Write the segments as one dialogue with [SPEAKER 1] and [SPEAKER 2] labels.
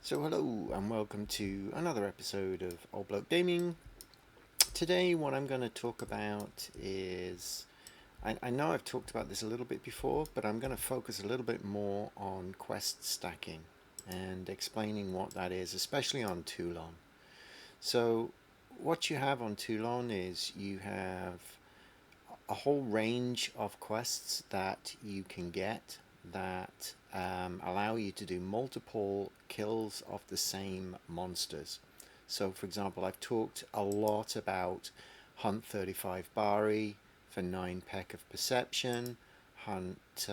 [SPEAKER 1] So hello and welcome to another episode of Old Bloke Gaming. Today what I'm going to talk about is, I know I've talked about this a little bit before, but I'm going to focus a little bit more on quest stacking and explaining what that is, especially on Toulan. So what you have on Toulan is you have a whole range of quests that you can get that allow you to do multiple kills of the same monsters. So, for example, I've talked a lot about Hunt 35 Bari for 9 Peck of Perception, Hunt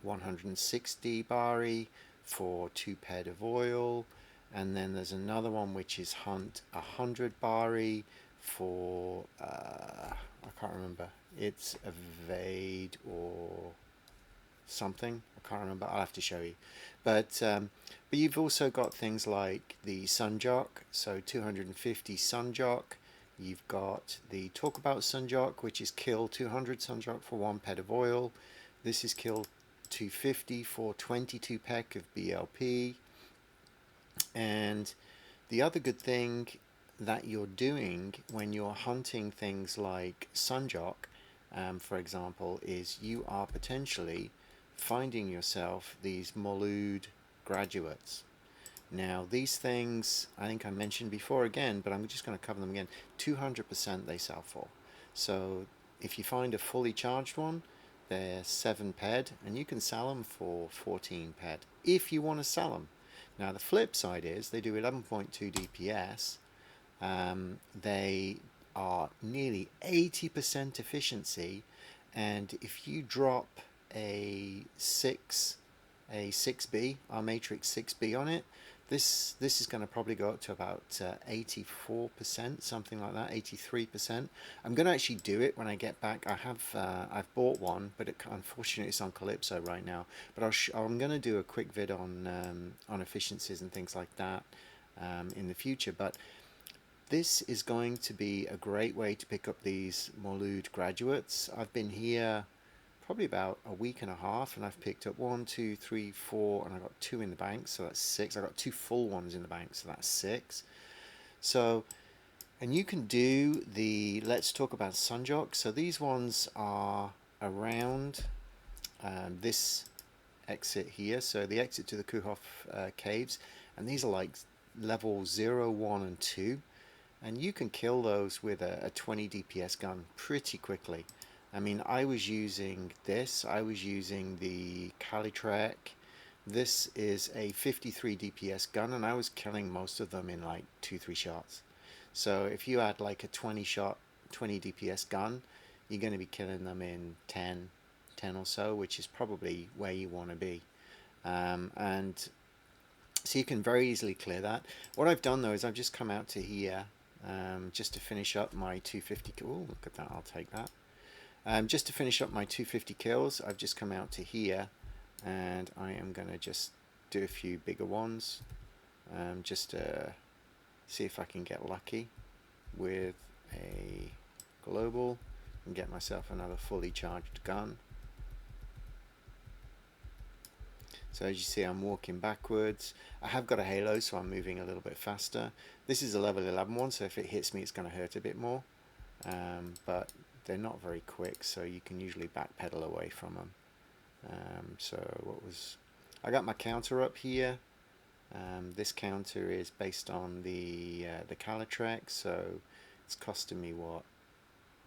[SPEAKER 1] 160 Bari for 2 Ped of Oil, and then there's another one which is Hunt 100 Bari for I can't remember. It's evade or something. I can't remember. I'll have to show you. But you've also got things like the Sunjoc, so 250 Sunjoc. You've got the Talk About Sunjoc, which is kill 200 Sunjoc for 1 Ped of Oil. This is kill 250 for 22 Peck of BLP. And the other good thing that you're doing when you're hunting things like Sunjoc, for example, is you are potentially finding yourself these Mawlood graduates. Now, these things, I think I mentioned before again, but I'm just going to cover them again. 200% they sell for. So if you find a fully charged one, they're 7 Ped, and you can sell them for 14 Ped if you want to sell them. Now, the flip side is they do 11.2 DPS. They are nearly 80% efficiency, and if you drop a 6B, our matrix 6B on it, this is going to probably go up to about 84%, something like that, 83%. I'm going to actually do it when I get back. I've bought one, but unfortunately it's on Calypso right now. But I'm going to do a quick vid on efficiencies and things like that in the future. But this is going to be a great way to pick up these Mawlood graduates. I've been here probably about a week and a half, and I've picked up 1, 2, 3, 4, and I got 2 in the bank, so that's 6. I got 2 full ones in the bank, so that's 6. So, and you can do the Let's Talk About Sunjoc. So these ones are around this exit here. So the exit to the Kuhof caves, and these are like level 0, 1, and 2. And you can kill those with a 20 DPS gun pretty quickly. I mean, I was using this. I was using the Calitrek. This is a 53 DPS gun, and I was killing most of them in like 2-3 shots. So if you add like a 20 DPS gun, you're going to be killing them in 10 or so, which is probably where you want to be. And so you can very easily clear that. What I've done though is I've just come out to here just to finish up my 250. Oh, look at that! I'll take that. Just to finish up my 250 kills, I've just come out to here, and I am going to just do a few bigger ones, just to see if I can get lucky with a global and get myself another fully charged gun. So as you see, I'm walking backwards. I have got a halo, so I'm moving a little bit faster. This is a level 11 one, so if it hits me, it's going to hurt a bit more. But they're not very quick, so you can usually backpedal away from them. I got my counter up here. This counter is based on the Calitrek, so it's costing me what,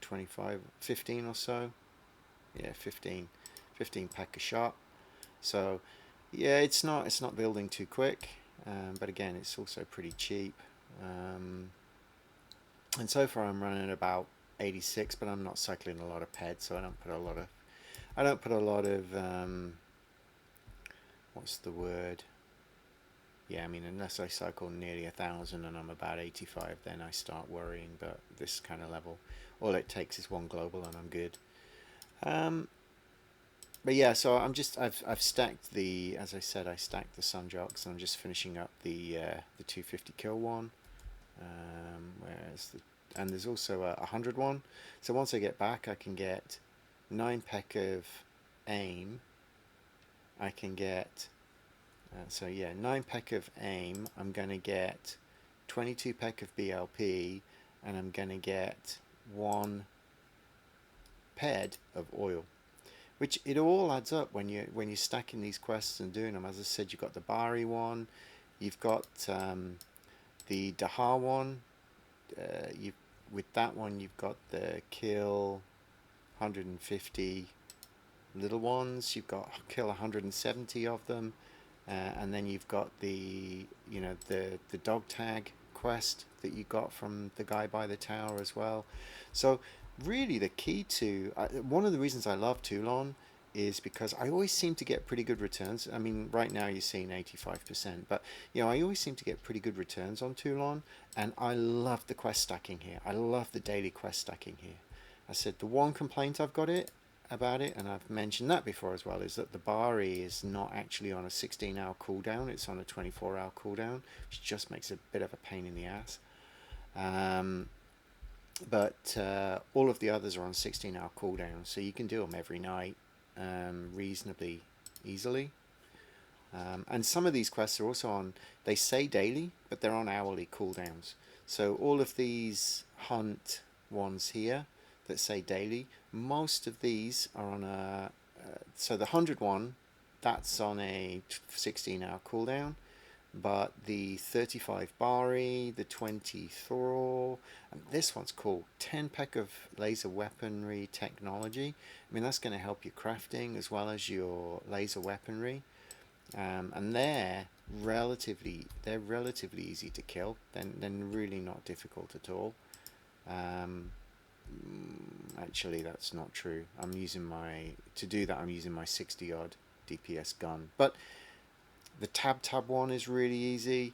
[SPEAKER 1] 15 or so. Yeah, 15 Peck a shot. So yeah, it's not building too quick, but again, it's also pretty cheap. And so far I'm running about 86, but I'm not cycling a lot of ped, so I don't put a lot of what's the word? Yeah, I mean, unless I cycle nearly 1,000 and I'm about 85, then I start worrying. But this kind of level, all it takes is 1 global and I'm good. But yeah, so I've stacked as I said, I stacked the Sunjocs, and I'm just finishing up the 250 kill one. And there's also a 100 one. So once I get back, I can get 9 Peck of aim. I can get So yeah, 9 peck of aim. I'm going to get 22 peck of BLP, and I'm going to get 1 ped of oil. Which it all adds up when you're stacking these quests and doing them. As I said, you've got the Bari one, you've got the Dahar one. You with that one you've got the kill 150 little ones. You've got kill 170 of them, and then you've got the the dog tag quest that you got from the guy by the tower as well. So really the key to one of the reasons I love Toulan is because I always seem to get pretty good returns. I mean, right now you're seeing 85%, but I always seem to get pretty good returns on Toulan, and I love the quest stacking here. I love the daily quest stacking here. I said the one complaint I've got about it, and I've mentioned that before as well, is that the Bari is not actually on a 16-hour cooldown. It's on a 24-hour cooldown, which just makes it a bit of a pain in the ass. But all of the others are on 16-hour cooldown, so you can do them every night reasonably easily. And some of these quests are also on, they say daily, but they're on hourly cooldowns. So all of these hunt ones here that say daily, most of these are on a so the 100 one, that's on a 16-hour cooldown, but the 35 Bari, the 20 Thor, and this one's cool, 10 peck of laser weaponry technology. I mean, that's going to help your crafting as well as your laser weaponry, and they're relatively easy to kill. They're really not difficult at all. Actually, that's not true. I'm using my 60 odd DPS gun, but the tab one is really easy.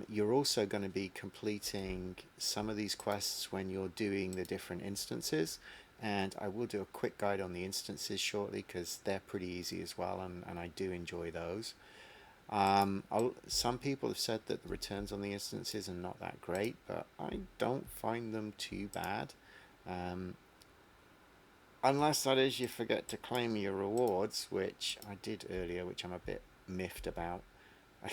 [SPEAKER 1] You're also going to be completing some of these quests when you're doing the different instances, and I will do a quick guide on the instances shortly because they're pretty easy as well, and I do enjoy those. Some people have said that the returns on the instances are not that great, but I don't find them too bad. Unless that is you forget to claim your rewards, which I did earlier, which I'm a bit miffed about. I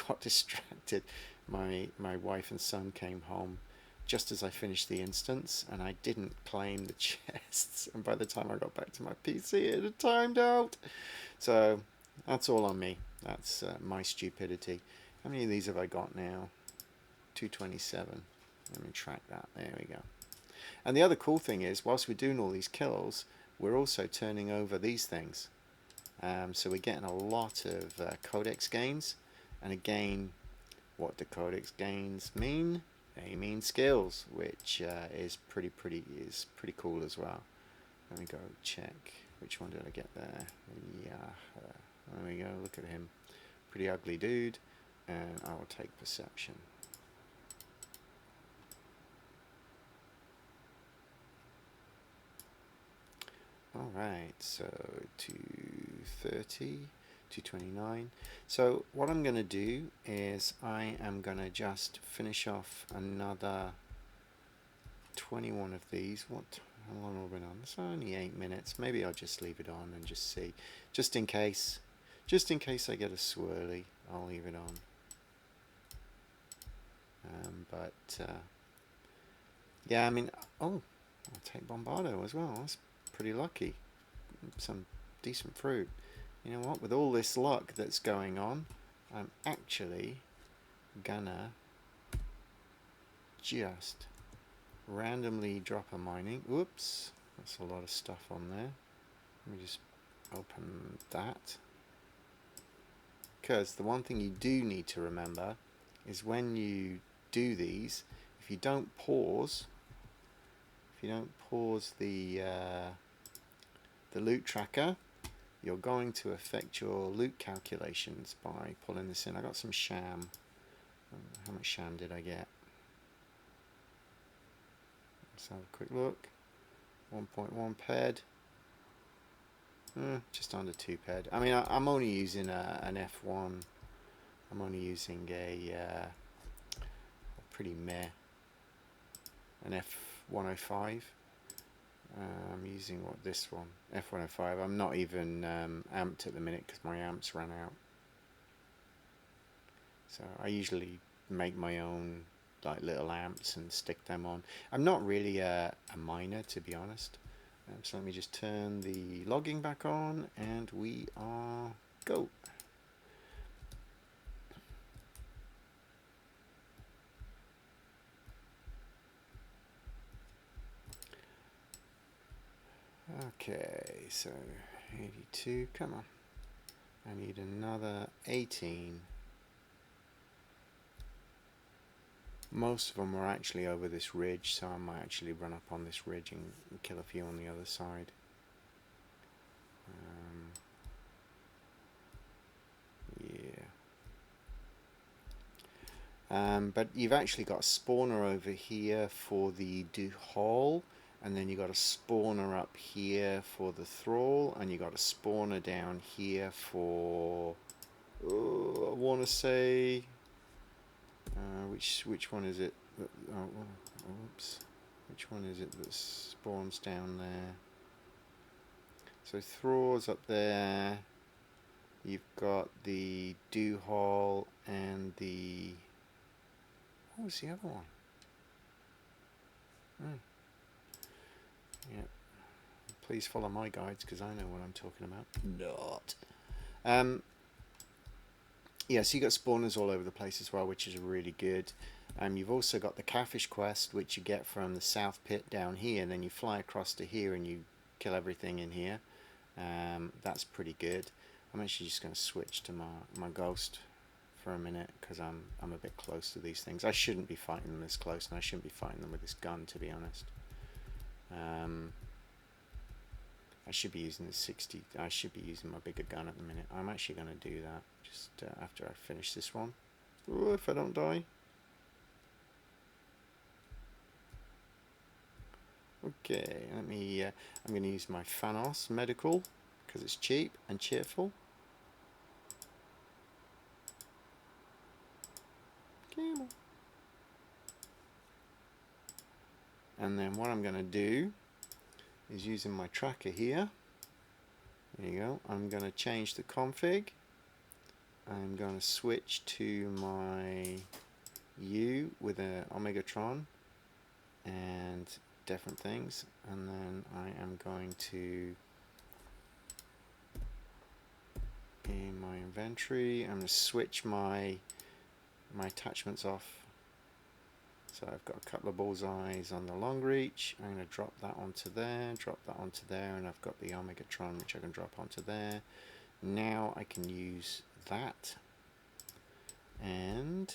[SPEAKER 1] got distracted. My wife and son came home just as I finished the instance, and I didn't claim the chests, and by the time I got back to my PC it had timed out. So that's all on me. That's my stupidity. How many of these have I got now? 227. Let me track that. There we go. And the other cool thing is, whilst we're doing all these kills, we're also turning over these things. So we're getting a lot of codex gains. And again, what do codex gains mean? They mean skills, which is pretty cool as well. Let me go check. Which one did I get there? Yeah, there we go. Look at him. Pretty ugly dude. And I will take perception. Alright, so 230, 229. So what I'm going to do is I am going to just finish off another 21 of these. How long have we been on? It's only 8 minutes. Maybe I'll just leave it on and just see. Just in case I get a swirly, I'll leave it on. Yeah, I mean, oh, I'll take Bombardo as well. That's pretty lucky. Some decent fruit. You know what, with all this luck that's going on, I'm actually gonna just randomly drop a mining. Whoops, that's a lot of stuff on there. Let me just open that, because the one thing you do need to remember is when you do these, if you don't pause the loot tracker, you're going to affect your loot calculations by pulling this in. I got some sham. How much sham did I get? Let's have a quick look. 1.1 ped. Just under 2 ped. I mean, I'm only using an F1. I'm only using a pretty meh, an F105. I'm using this one, F105. I'm not even amped at the minute because my amps ran out. So I usually make my own like little lamps and stick them on. I'm not really a miner, to be honest. So let me just turn the logging back on and we are go. Okay, so 82, come on. I need another 18. Most of them are actually over this ridge, so I might actually run up on this ridge and kill a few on the other side. But you've actually got a spawner over here for the Duhal, and then you got a spawner up here for the Thrall, and you got a spawner down here for, I want to say, which one is it? Oops, which one is it that spawns down there? So Thrall's up there. You've got the Duhal and the, what was the other one? Yeah. Please follow my guides because I know what I'm talking about. Not. Yeah, so you got spawners all over the place as well, which is really good. You've also got the Catfish quest, which you get from the south pit down here, and then you fly across to here and you kill everything in here. That's pretty good. I'm actually just going to switch to my ghost for a minute because I'm a bit close to these things. I shouldn't be fighting them this close, and I shouldn't be fighting them with this gun, to be honest. I should be using the 60. I should be using my bigger gun at the minute. I'm actually going to do that just after I finish this one. Ooh, if I don't die. Okay, let me. I'm going to use my Thanos medical because it's cheap and cheerful. Camel. And then what I'm going to do is using my tracker here. There you go. I'm going to change the config. I'm going to switch to my U with an Omegatron and different things, and then I am going to, in my inventory, I'm going to switch my attachments off. So I've got a couple of bullseyes on the long reach. I'm going to drop that onto there, drop that onto there, and I've got the Omegatron which I can drop onto there. Now I can use that, and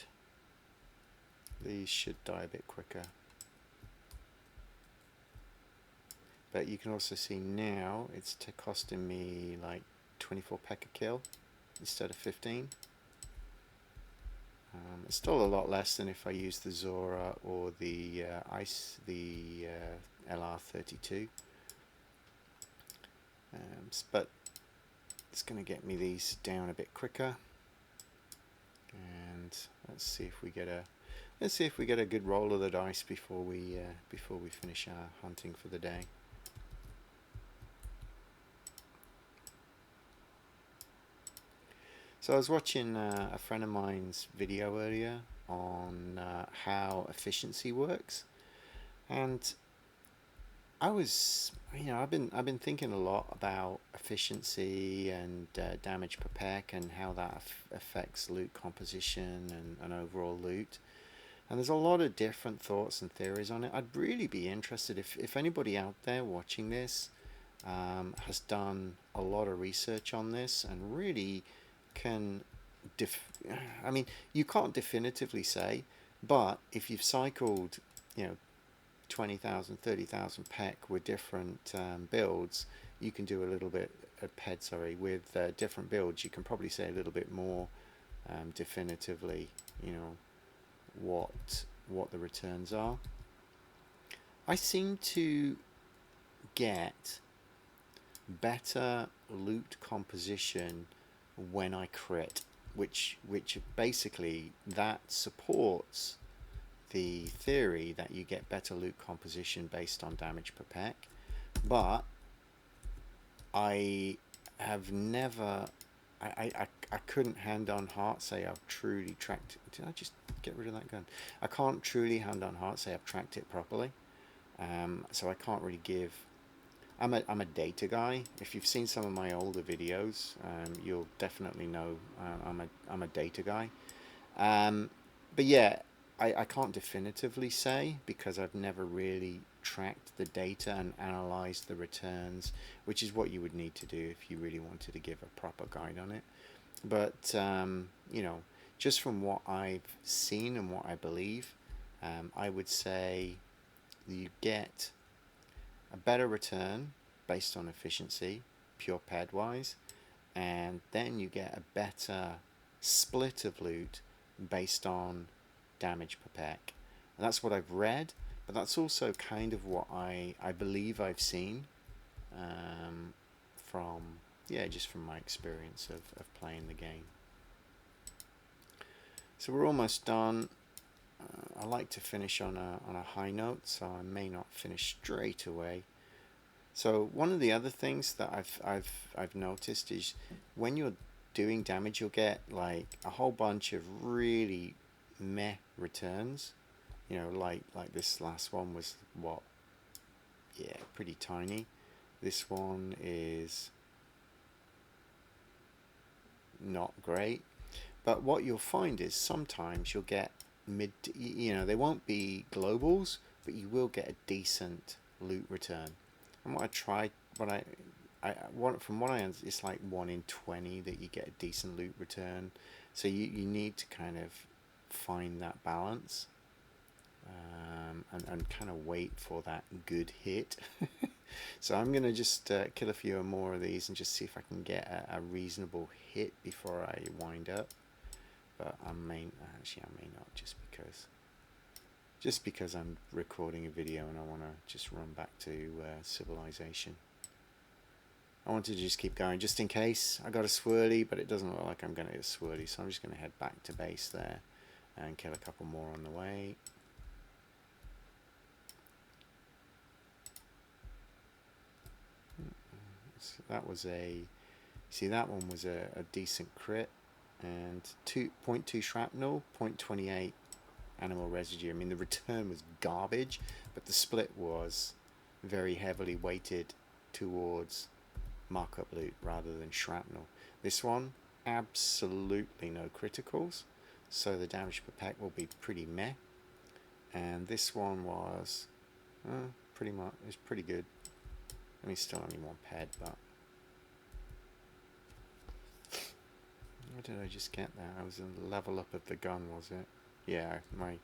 [SPEAKER 1] these should die a bit quicker. But you can also see now it's costing me like 24 peck a kill instead of 15. It's still a lot less than if I use the Zora or the LR32. But it's going to get me these down a bit quicker. And let's see if we get a good roll of the dice before we finish our hunting for the day. So I was watching a friend of mine's video earlier on how efficiency works, and I was, I've been thinking a lot about efficiency and damage per peck and how that affects loot composition and overall loot. And there's a lot of different thoughts and theories on it. I'd really be interested if anybody out there watching this has done a lot of research on this and really can I mean, you can't definitively say, but if you've cycled 20,000 30,000 peck with different builds, you can do a little bit with different builds. You can probably say a little bit more definitively what the returns are. I seem to get better loot composition when I crit, which basically that supports the theory that you get better loot composition based on damage per peck. But I have never, I I couldn't hand on heart say I've truly tracked it. Did I just get rid of that gun? I can't truly hand on heart say I've tracked it properly. So I can't really give. I'm a data guy. If you've seen some of my older videos, you'll definitely know I'm a data guy. But yeah, I can't definitively say because I've never really tracked the data and analyzed the returns, which is what you would need to do if you really wanted to give a proper guide on it. But you know, just from what I've seen and what I believe, I would say you get a better return based on efficiency, pure pad wise, and then you get a better split of loot based on damage per pack. And that's what I've read, but that's also kind of what I believe I've seen from, yeah, just from my experience of playing the game. So we're almost done. I like to finish on a high note, so I may not finish straight away. So one of the other things that I've noticed is when you're doing damage, you'll get like a whole bunch of really meh returns. You know, like this last one was what? Yeah, pretty tiny. This one is not great. But what you'll find is sometimes you'll get you know, they won't be globals, but you will get a decent loot return. And what I tried, from what I understand, it's like 1 in 20 that you get a decent loot return. So you need to kind of find that balance and kind of wait for that good hit. So I'm going to just kill a few more of these and just see if I can get a reasonable hit before I wind up. But I may not, just because I'm recording a video and I want to just run back to civilization. I wanted to just keep going just in case I got a swirly, but it doesn't look like I'm going to get a swirly, so I'm just going to head back to base there and kill a couple more on the way. So that was that one was a decent crit, and 0.2 shrapnel, 0.28 animal residue. I mean, the return was garbage, but the split was very heavily weighted towards markup loot rather than shrapnel. This one, absolutely no criticals, so the damage per pack will be pretty meh. And this one was pretty much, it's pretty good. I mean, still only one pad, but what did I just get there? I was in the level up of the gun, was it? Yeah, my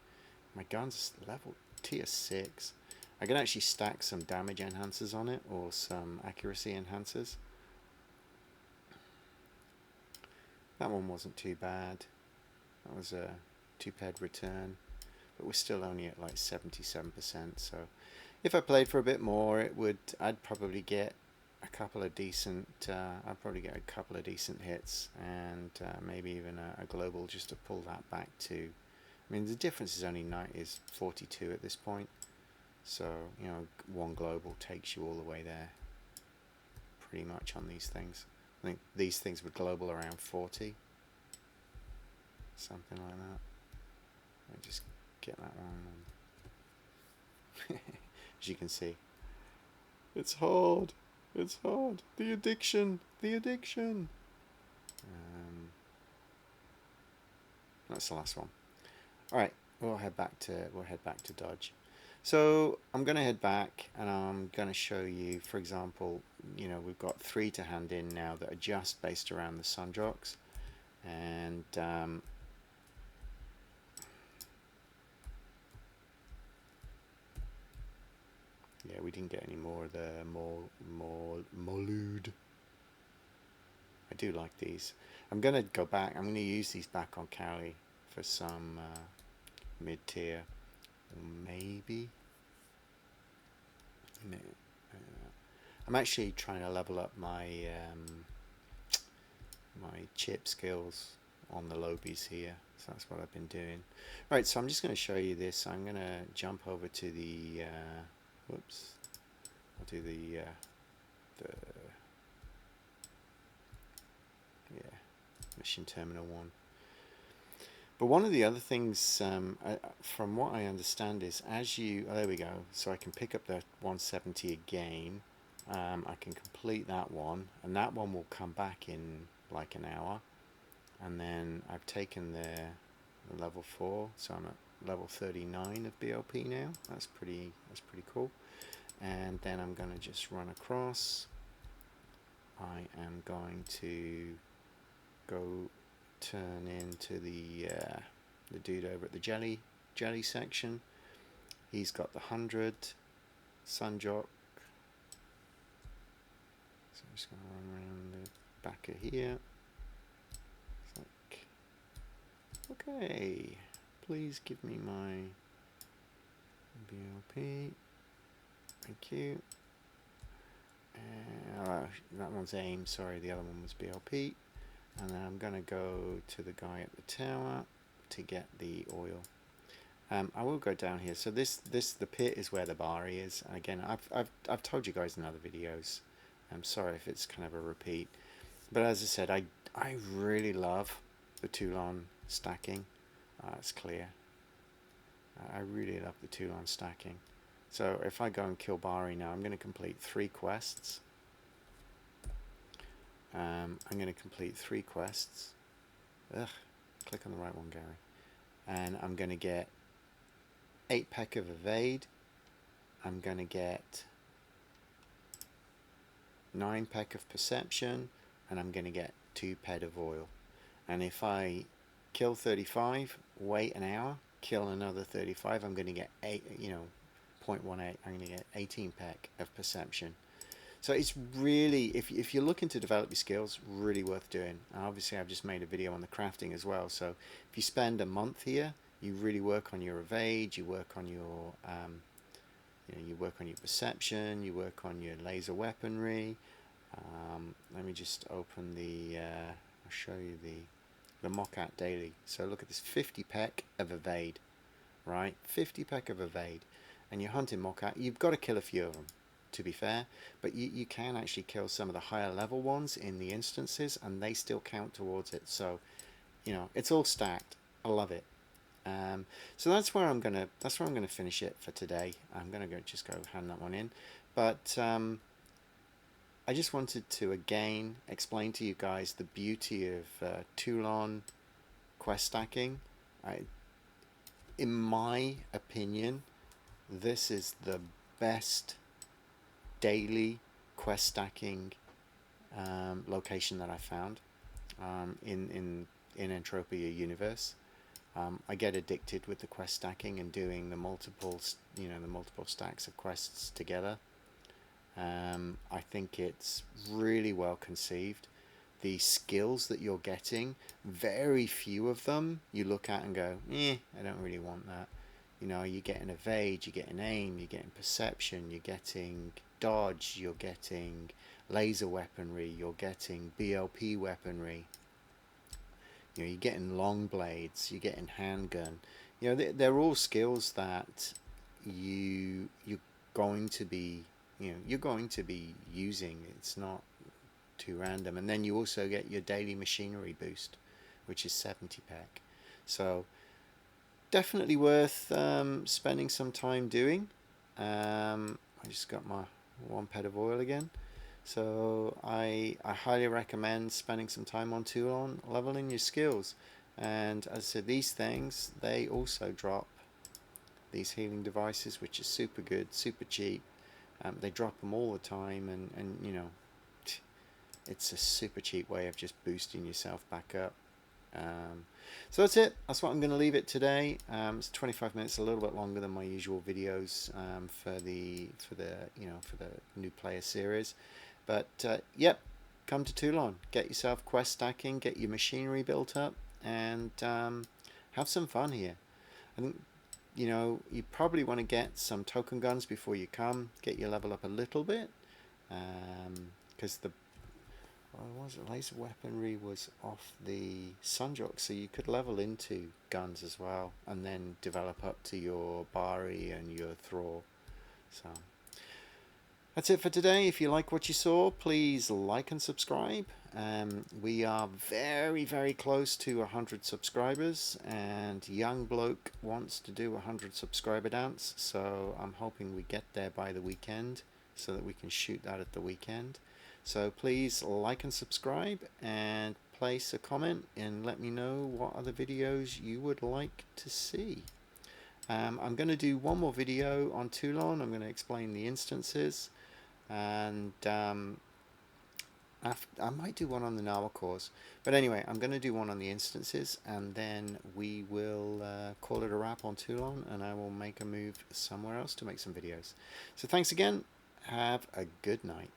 [SPEAKER 1] gun's level tier 6. I can actually stack some damage enhancers on it or some accuracy enhancers. That one wasn't too bad. That was a 2-ped return, but we're still only at like 77%. So if I played for a bit more, I'd probably get a couple of decent. I'd probably get a couple of decent hits and maybe even a global just to pull that back to. I mean, the difference is only 42 at this point. So, you know, one global takes you all the way there pretty much on these things. I think these things would global around 40. Something like that. Let me just get that one. As you can see. It's hard. It's hard. The addiction. The addiction. That's the last one. Alright, we'll head back to Dodge. So I'm going to head back and I'm going to show you, for example, you know, we've got 3 to hand in now that are just based around the Sunjocs, and yeah, we didn't get any more of the Mawlood. I do like these. I'm going to go back. I'm going to use these back on Cali for some mid-tier. Maybe. I'm actually trying to level up my my chip skills on the lobies here, so that's what I've been doing. Right, so I'm just going to show you this. I'm going to jump over to the whoops. I'll do the Transmission Terminal 1. But one of the other things, from what I understand, is as you... Oh, there we go. So I can pick up the 170 again. I can complete that one, and that one will come back in like an hour. And then I've taken the level 4, so I'm at level 39 of BLP now. That's pretty cool. And then I'm going to just run across. I am going to go turn into the dude over at the jelly section. He's got the 100 Sunjoc. So I'm just going to run around the back of here. Okay, please give me my BLP. Thank you. That one's aim, sorry, the other one was BLP. And then I'm going to go to the guy at the tower to get the oil. I will go down here. So the pit is where the Bari is. And again, I've told you guys in other videos. I'm sorry if it's kind of a repeat. But as I said, I really love the Toulan stacking. It's clear. I really love the Toulan stacking. So if I go and kill Bari now, I'm going to complete 3 quests. I'm going to complete 3 quests. Click on the right one, Gary. And I'm going to get 8 peck of evade. I'm going to get 9 peck of perception, and I'm going to get 2 ped of oil. And if I kill 35, wait an hour, kill another 35, I'm going to get 0.18. I'm going to get 18 peck of perception. So it's really, if you're looking to develop your skills, really worth doing. And obviously I've just made a video on the crafting as well. So if you spend a month here, you really work on your evade, you work on your you work on your perception, you work on your laser weaponry. Let me just open I'll show you the Mockat daily. So look at this, 50 peck of evade, right? 50 peck of evade. And you're hunting Mockat, you've got to kill a few of them, to be fair, but you can actually kill some of the higher level ones in the instances, and they still count towards it. So, it's all stacked. I love it. So that's where I'm gonna finish it for today. I'm gonna just go hand that one in, but I just wanted to again explain to you guys the beauty of Toulan quest stacking. In my opinion, this is the best daily quest stacking location that I found in Entropia universe. I get addicted with the quest stacking and doing the multiple stacks of quests together. I think it's really well conceived. The skills that you're getting, very few of them you look at and go, I don't really want that. You're getting evade, you're getting aim, you're getting perception, you're getting dodge, you're getting laser weaponry, you're getting BLP weaponry. You're getting long blades, you're getting handgun. They're all skills that you're going to be using. It's not too random. And then you also get your daily machinery boost, which is 70 pack. So definitely worth spending some time doing. I just got my 1 ped of oil again. So I highly recommend spending some time on Toulan, leveling your skills. And as I said, these things, they also drop these healing devices, which is super good, super cheap. They drop them all the time, and it's a super cheap way of just boosting yourself back up. So that's it. That's what I'm going to leave it today. It's 25 minutes, a little bit longer than my usual videos for the new player series. But yep, come to Toulan, get yourself quest stacking, get your machinery built up, and have some fun here. I think you probably want to get some token guns before you come, get your level up a little bit, because the laser weaponry was off the Sunjoc, so you could level into guns as well, and then develop up to your Bari and your Thrall. So that's it for today. If you like what you saw, please like and subscribe, We are very, very close to 100 subscribers, and Young Bloke wants to do a 100 subscriber dance, so I'm hoping we get there by the weekend so that we can shoot that at the weekend. So please like and subscribe and place a comment and let me know what other videos you would like to see. I'm going to do one more video on Toulan. I'm going to explain the instances, and I might do one on the Narwhal cores, but anyway, I'm going to do one on the instances, and then we will call it a wrap on Toulan, and I will make a move somewhere else to make some videos. So thanks again. Have a good night.